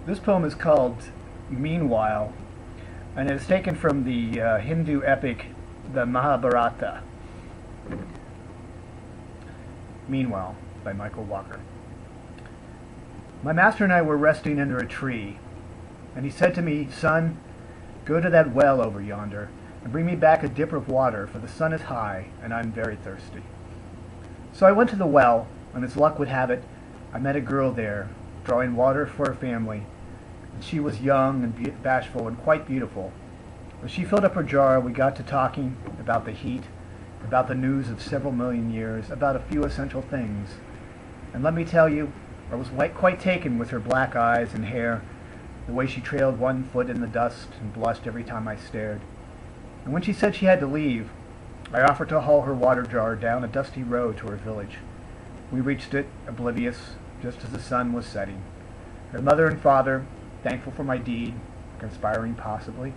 This poem is called Meanwhile, and it is taken from the Hindu epic, the Mahabharata. Meanwhile, by Michael Walker. My master and I were resting under a tree, and he said to me, "Son, go to that well over yonder, and bring me back a dipper of water, for the sun is high, and I'm very thirsty." So I went to the well, and as luck would have it, I met a girl there, drawing water for her family, and she was young and bashful and quite beautiful. As she filled up her jar, we got to talking about the heat, about the news of several million years, about a few essential things. And let me tell you, I was quite taken with her black eyes and hair, the way she trailed one foot in the dust and blushed every time I stared. And when she said she had to leave, I offered to haul her water jar down a dusty road to her village. We reached it, oblivious, just as the sun was setting. Her mother and father, thankful for my deed, conspiring possibly,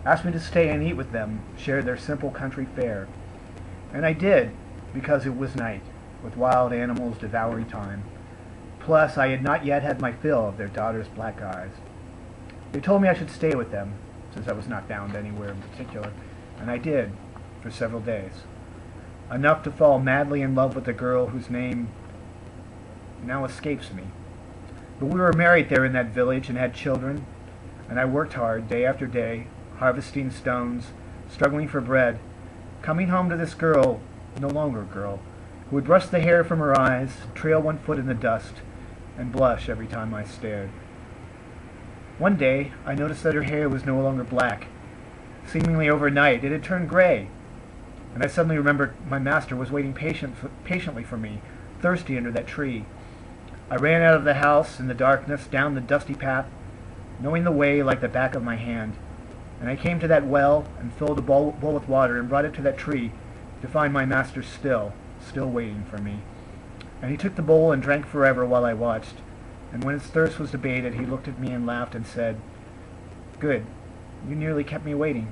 asked me to stay and eat with them, share their simple country fare. And I did, because it was night, with wild animals devouring time. Plus, I had not yet had my fill of their daughter's black eyes. They told me I should stay with them, since I was not bound anywhere in particular, and I did, for several days. Enough to fall madly in love with a girl whose name now escapes me. But we were married there in that village and had children, and I worked hard, day after day, harvesting stones, struggling for bread, coming home to this girl, no longer a girl, who would brush the hair from her eyes, trail one foot in the dust, and blush every time I stared. One day, I noticed that her hair was no longer black. Seemingly overnight, it had turned gray, and I suddenly remembered my master was waiting patiently for me, thirsty under that tree. I ran out of the house in the darkness, down the dusty path, knowing the way like the back of my hand, and I came to that well and filled a bowl with water and brought it to that tree to find my master still waiting for me. And he took the bowl and drank forever while I watched, and when his thirst was abated, he looked at me and laughed and said, "Good, you nearly kept me waiting."